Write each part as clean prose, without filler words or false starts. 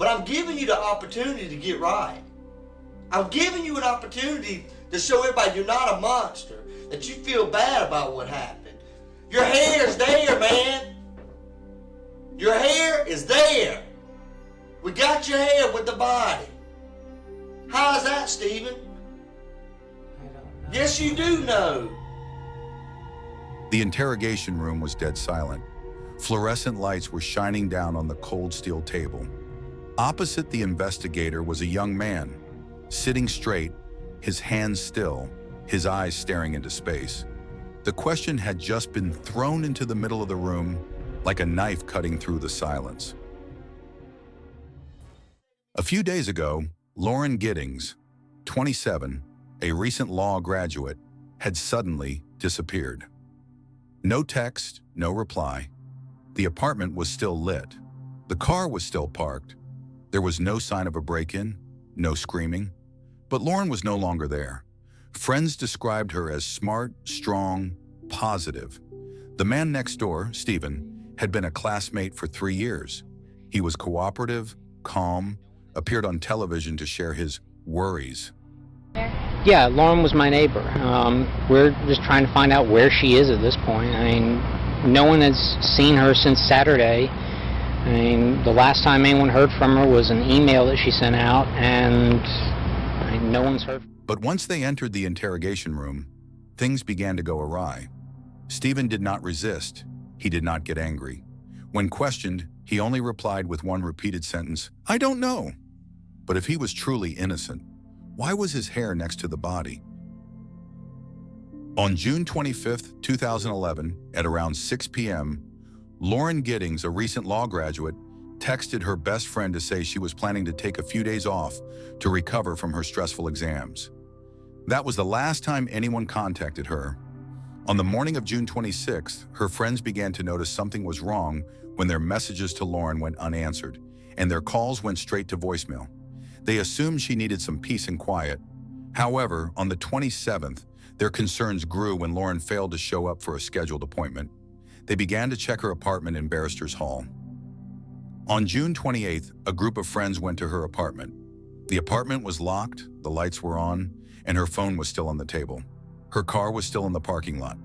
But I'm giving you the opportunity to get right. I'm giving you an opportunity to show everybody you're not a monster, that you feel bad about what happened. Your hair is there, man. Your hair is there. We got your hair with the body. How's that, Stephen? I don't know. Yes, you do know. The interrogation room was dead silent. Fluorescent lights were shining down on the cold steel table. Opposite the investigator was a young man, sitting straight, his hands still, his eyes staring into space. The question had just been thrown into the middle of the room like a knife cutting through the silence. A few days ago, Lauren Giddings, 27, a recent law graduate, had suddenly disappeared. No text, no reply. The apartment was still lit. The car was still parked. There was no sign of a break-in, no screaming. But Lauren was no longer there. Friends described her as smart, strong, positive. The man next door, Stephen, had been a classmate for 3 years. He was cooperative, calm, appeared on television to share his worries. Yeah, Lauren was my neighbor. We're just trying to find out where she is at this point. I mean, no one has seen her since Saturday. I mean, the last time anyone heard from her was an email that she sent out, and no one's heard. But once they entered the interrogation room, things began to go awry. Stephen did not resist. He did not get angry. When questioned, he only replied with one repeated sentence, "I don't know." But if he was truly innocent, why was his hair next to the body? On June 25, 2011, at around 6 p.m., Lauren Giddings, a recent law graduate, texted her best friend to say she was planning to take a few days off to recover from her stressful exams. That was the last time anyone contacted her. On the morning of June 26th, her friends began to notice something was wrong when their messages to Lauren went unanswered, and their calls went straight to voicemail. They assumed she needed some peace and quiet. However, on the 27th, their concerns grew when Lauren failed to show up for a scheduled appointment. They began to check her apartment in Barristers Hall. On June 28th, a group of friends went to her apartment. The apartment was locked, the lights were on, and her phone was still on the table. Her car was still in the parking lot.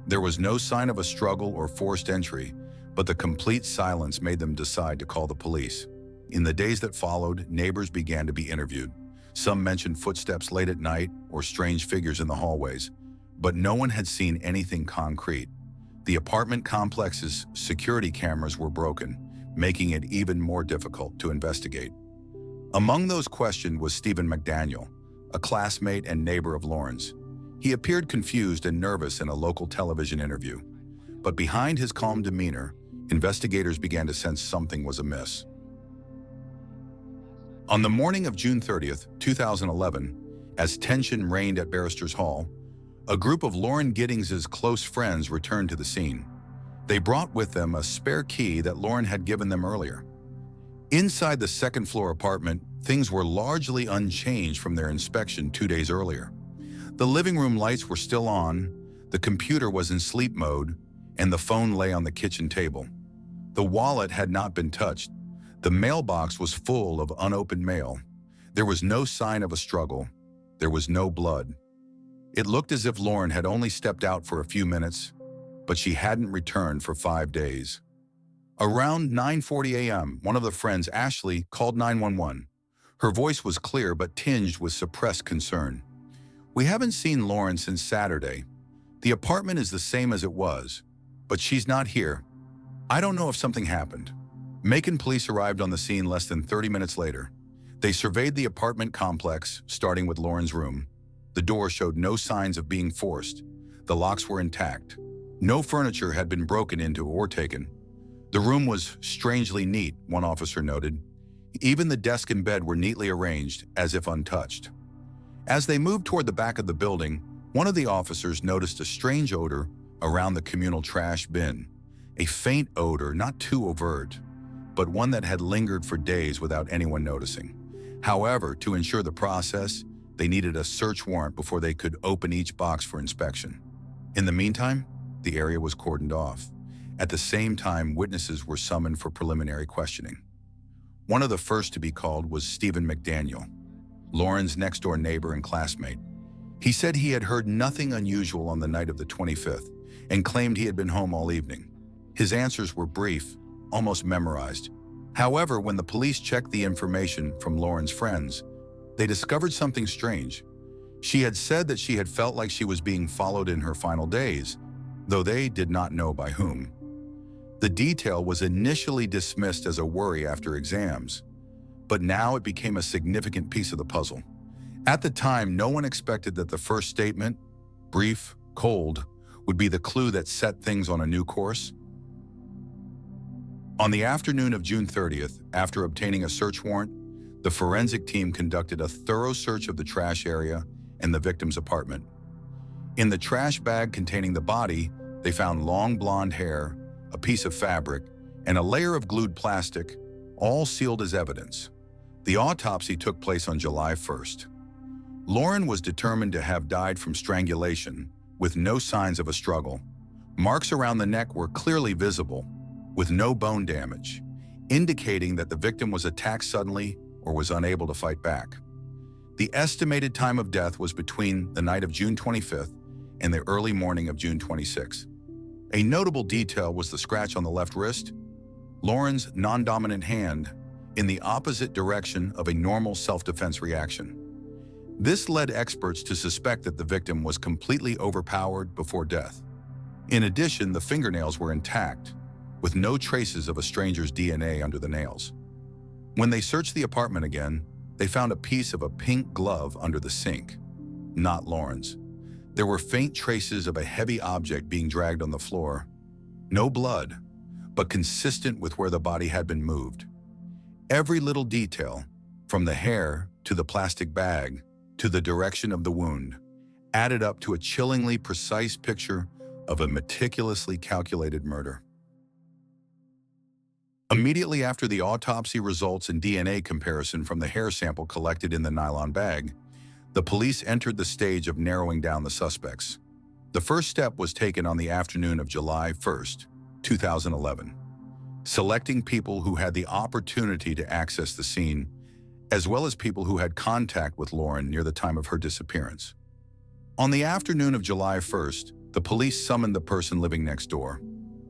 There was no sign of a struggle or forced entry, but the complete silence made them decide to call the police. In the days that followed, neighbors began to be interviewed. Some mentioned footsteps late at night or strange figures in the hallways, but no one had seen anything concrete. The apartment complex's security cameras were broken, making it even more difficult to investigate. Among those questioned was Stephen McDaniel, a classmate and neighbor of Lauren's. He appeared confused and nervous in a local television interview. But behind his calm demeanor, investigators began to sense something was amiss. On the morning of June 30th, 2011, as tension reigned at Barristers Hall, a group of Lauren Giddings' close friends returned to the scene. They brought with them a spare key that Lauren had given them earlier. Inside the second-floor apartment, things were largely unchanged from their inspection 2 days earlier. The living room lights were still on, the computer was in sleep mode, and the phone lay on the kitchen table. The wallet had not been touched. The mailbox was full of unopened mail. There was no sign of a struggle. There was no blood. It looked as if Lauren had only stepped out for a few minutes, but she hadn't returned for 5 days. Around 9:40 a.m., one of the friends, Ashley, called 911. Her voice was clear but tinged with suppressed concern. "We haven't seen Lauren since Saturday. The apartment is the same as it was, but she's not here. I don't know if something happened." Macon police arrived on the scene less than 30 minutes later. They surveyed the apartment complex, starting with Lauren's room. The door showed no signs of being forced. The locks were intact. No furniture had been broken into or taken. The room was strangely neat, one officer noted. Even the desk and bed were neatly arranged, as if untouched. As they moved toward the back of the building, one of the officers noticed a strange odor around the communal trash bin. A faint odor, not too overt, but one that had lingered for days without anyone noticing. However, to ensure the process, they needed a search warrant before they could open each box for inspection. In the meantime, the area was cordoned off. At the same time, witnesses were summoned for preliminary questioning. One of the first to be called was Stephen McDaniel, Lauren's next-door neighbor and classmate. He said he had heard nothing unusual on the night of the 25th and claimed he had been home all evening. His answers were brief, almost memorized. However, when the police checked the information from Lauren's friends, they discovered something strange. She had said that she had felt like she was being followed in her final days, though they did not know by whom. The detail was initially dismissed as a worry after exams, but now it became a significant piece of the puzzle. At the time, no one expected that the first statement, brief, cold, would be the clue that set things on a new course. On the afternoon of June 30th, after obtaining a search warrant, the forensic team conducted a thorough search of the trash area and the victim's apartment. In the trash bag containing the body, they found long blonde hair, a piece of fabric, and a layer of glued plastic, all sealed as evidence. The autopsy took place on July 1st. Lauren was determined to have died from strangulation, with no signs of a struggle. Marks around the neck were clearly visible, with no bone damage, indicating that the victim was attacked suddenly or was unable to fight back. The estimated time of death was between the night of June 25th and the early morning of June 26th. A notable detail was the scratch on the left wrist, Lauren's non-dominant hand, in the opposite direction of a normal self-defense reaction. This led experts to suspect that the victim was completely overpowered before death. In addition, the fingernails were intact, with no traces of a stranger's DNA under the nails. When they searched the apartment again, they found a piece of a pink glove under the sink, not Lauren's. There were faint traces of a heavy object being dragged on the floor. No blood, but consistent with where the body had been moved. Every little detail, from the hair to the plastic bag to the direction of the wound, added up to a chillingly precise picture of a meticulously calculated murder. Immediately after the autopsy results and DNA comparison from the hair sample collected in the nylon bag, the police entered the stage of narrowing down the suspects. The first step was taken on the afternoon of July 1st, 2011, selecting people who had the opportunity to access the scene, as well as people who had contact with Lauren near the time of her disappearance. On the afternoon of July 1st, the police summoned the person living next door,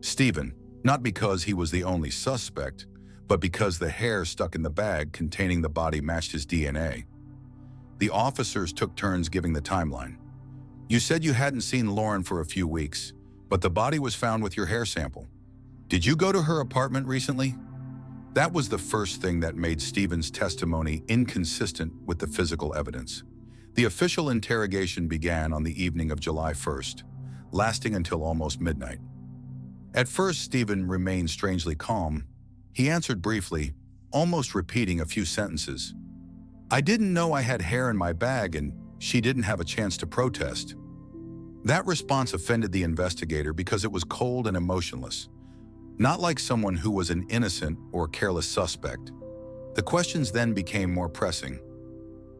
Stephen, not because he was the only suspect, but because the hair stuck in the bag containing the body matched his DNA. The officers took turns giving the timeline. You said you hadn't seen Lauren for a few weeks, but the body was found with your hair sample. Did you go to her apartment recently? That was the first thing that made Stephen's testimony inconsistent with the physical evidence. The official interrogation began on the evening of July 1st, lasting until almost midnight. At first, Stephen remained strangely calm. He answered briefly, almost repeating a few sentences. I didn't know I had hair in my bag and she didn't have a chance to protest. That response offended the investigator because it was cold and emotionless, not like someone who was an innocent or careless suspect. The questions then became more pressing.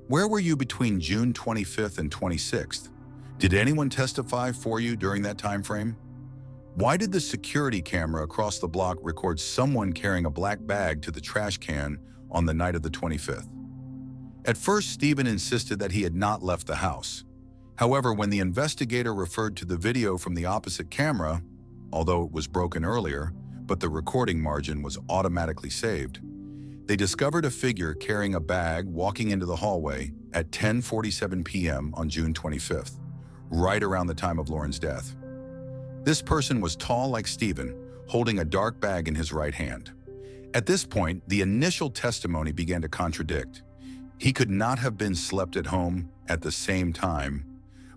Where were you between June 25th and 26th? Did anyone testify for you during that time frame? Why did the security camera across the block record someone carrying a black bag to the trash can on the night of the 25th? At first, Stephen insisted that he had not left the house. However, when the investigator referred to the video from the opposite camera, although it was broken earlier, but the recording margin was automatically saved, they discovered a figure carrying a bag walking into the hallway at 10:47 p.m. on June 25th, right around the time of Lauren's death. This person was tall like Stephen, holding a dark bag in his right hand. At this point, the initial testimony began to contradict. He could not have been slept at home at the same time,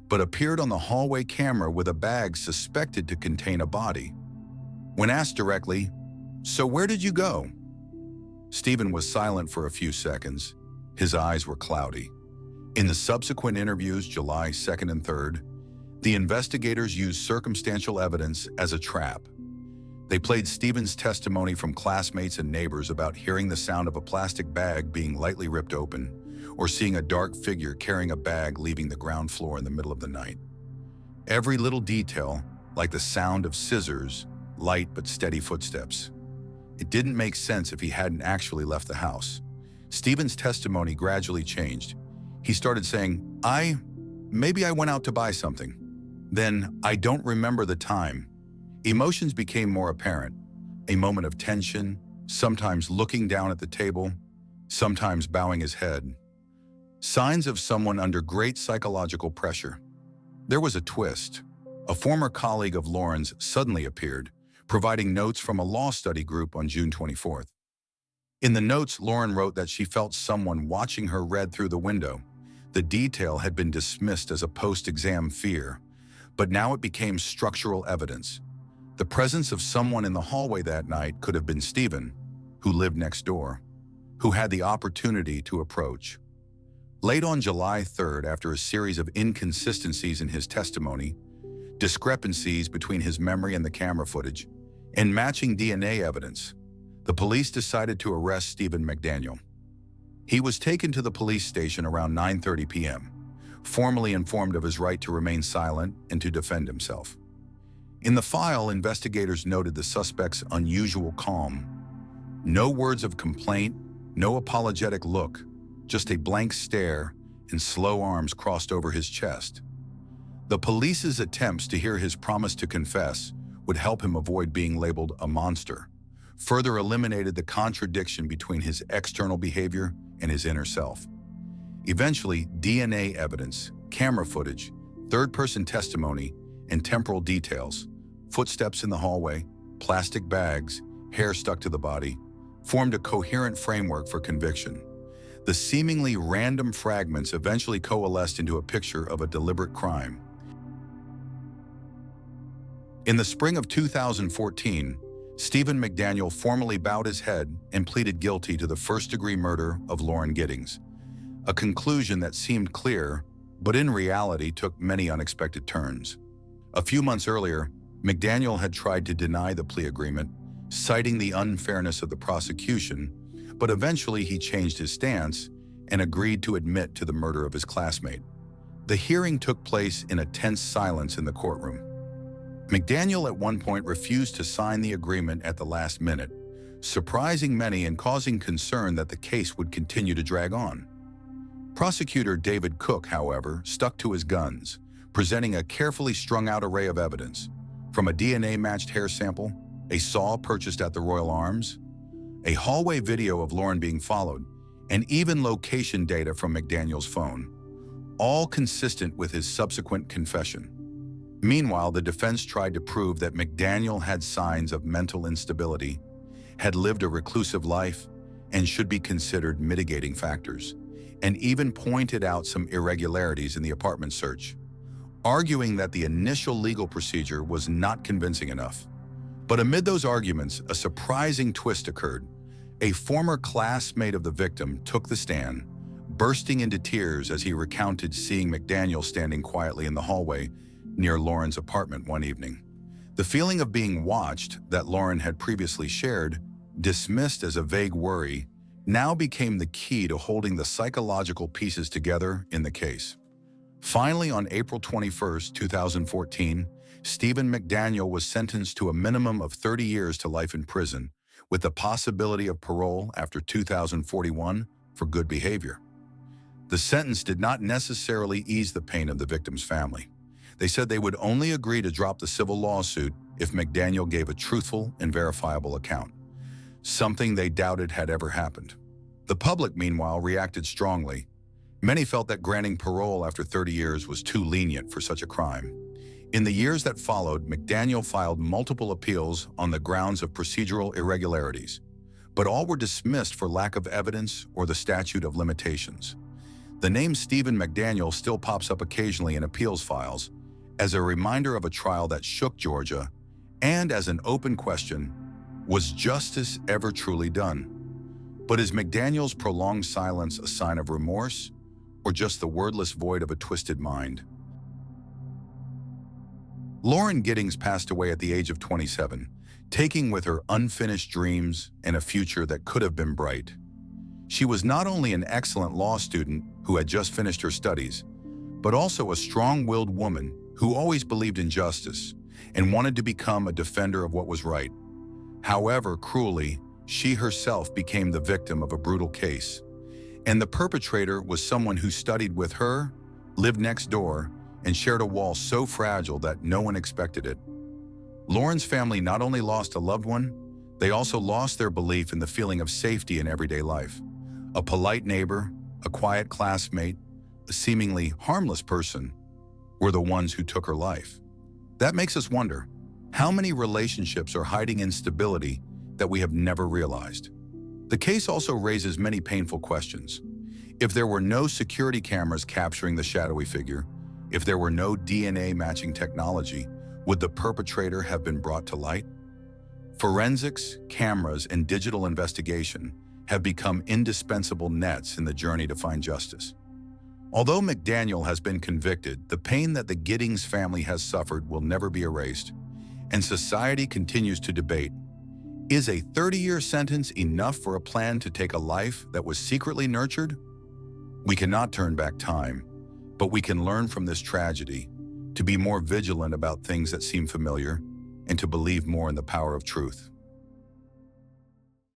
but appeared on the hallway camera with a bag suspected to contain a body. When asked directly, "So where did you go?" Stephen was silent for a few seconds. His eyes were cloudy. In the subsequent interviews, July 2nd and 3rd, the investigators used circumstantial evidence as a trap. They played Stephen's testimony from classmates and neighbors about hearing the sound of a plastic bag being lightly ripped open, or seeing a dark figure carrying a bag leaving the ground floor in the middle of the night. Every little detail, like the sound of scissors, light but steady footsteps. It didn't make sense if he hadn't actually left the house. Stephen's testimony gradually changed. He started saying, maybe I went out to buy something. Then, I don't remember the time. Emotions became more apparent. A moment of tension, sometimes looking down at the table, sometimes bowing his head. Signs of someone under great psychological pressure. There was a twist. A former colleague of Lauren's suddenly appeared, providing notes from a law study group on June 24th. In the notes, Lauren wrote that she felt someone watching her read through the window. The detail had been dismissed as a post-exam fear, but now it became structural evidence. The presence of someone in the hallway that night could have been Stephen, who lived next door, who had the opportunity to approach. Late on July 3rd, after a series of inconsistencies in his testimony, discrepancies between his memory and the camera footage, and matching DNA evidence, the police decided to arrest Stephen McDaniel. He was taken to the police station around 9:30 p.m., formally informed of his right to remain silent and to defend himself. In the file, investigators noted the suspect's unusual calm. No words of complaint, no apologetic look, just a blank stare and slow arms crossed over his chest. The police's attempts to hear his promise to confess would help him avoid being labeled a monster, further eliminated the contradiction between his external behavior and his inner self. Eventually, DNA evidence, camera footage, third-person testimony, and temporal details, footsteps in the hallway, plastic bags, hair stuck to the body, formed a coherent framework for conviction. The seemingly random fragments eventually coalesced into a picture of a deliberate crime. In the spring of 2014, Stephen McDaniel formally bowed his head and pleaded guilty to the first-degree murder of Lauren Giddings, a conclusion that seemed clear, but in reality took many unexpected turns. A few months earlier, McDaniel had tried to deny the plea agreement, citing the unfairness of the prosecution, but eventually he changed his stance and agreed to admit to the murder of his classmate. The hearing took place in a tense silence in the courtroom. McDaniel at one point refused to sign the agreement at the last minute, surprising many and causing concern that the case would continue to drag on. Prosecutor David Cook, however, stuck to his guns, presenting a carefully strung-out array of evidence, from a DNA-matched hair sample, a saw purchased at the Royal Arms, a hallway video of Lauren being followed, and even location data from McDaniel's phone, all consistent with his subsequent confession. Meanwhile, the defense tried to prove that McDaniel had signs of mental instability, had lived a reclusive life, and should be considered mitigating factors, and even pointed out some irregularities in the apartment search, arguing that the initial legal procedure was not convincing enough. But amid those arguments, a surprising twist occurred. A former classmate of the victim took the stand, bursting into tears as he recounted seeing McDaniel standing quietly in the hallway near Lauren's apartment one evening. The feeling of being watched that Lauren had previously shared, dismissed as a vague worry, now became the key to holding the psychological pieces together in the case. Finally, on April 21, 2014, Stephen McDaniel was sentenced to a minimum of 30 years to life in prison, with the possibility of parole after 2041 for good behavior. The sentence did not necessarily ease the pain of the victim's family. They said they would only agree to drop the civil lawsuit if McDaniel gave a truthful and verifiable account, something they doubted had ever happened. The public, meanwhile, reacted strongly. Many felt that granting parole after 30 years was too lenient for such a crime. In the years that followed, McDaniel filed multiple appeals on the grounds of procedural irregularities, but all were dismissed for lack of evidence or the statute of limitations. The name Stephen McDaniel still pops up occasionally in appeals files as a reminder of a trial that shook Georgia and as an open question, was justice ever truly done? But is McDaniel's prolonged silence a sign of remorse or just the wordless void of a twisted mind? Lauren Giddings passed away at the age of 27, taking with her unfinished dreams and a future that could have been bright. She was not only an excellent law student who had just finished her studies, but also a strong-willed woman who always believed in justice and wanted to become a defender of what was right. However, cruelly, she herself became the victim of a brutal case. And the perpetrator was someone who studied with her, lived next door, and shared a wall so fragile that no one expected it. Lauren's family not only lost a loved one, they also lost their belief in the feeling of safety in everyday life. A polite neighbor, a quiet classmate, a seemingly harmless person were the ones who took her life. That makes us wonder, how many relationships are hiding instability that we have never realized? The case also raises many painful questions. If there were no security cameras capturing the shadowy figure, if there were no DNA matching technology, would the perpetrator have been brought to light? Forensics, cameras, and digital investigation have become indispensable nets in the journey to find justice. Although McDaniel has been convicted, the pain that the Giddings family has suffered will never be erased, and society continues to debate, is a 30-year sentence enough for a plan to take a life that was secretly nurtured? We cannot turn back time, but we can learn from this tragedy to be more vigilant about things that seem familiar and to believe more in the power of truth.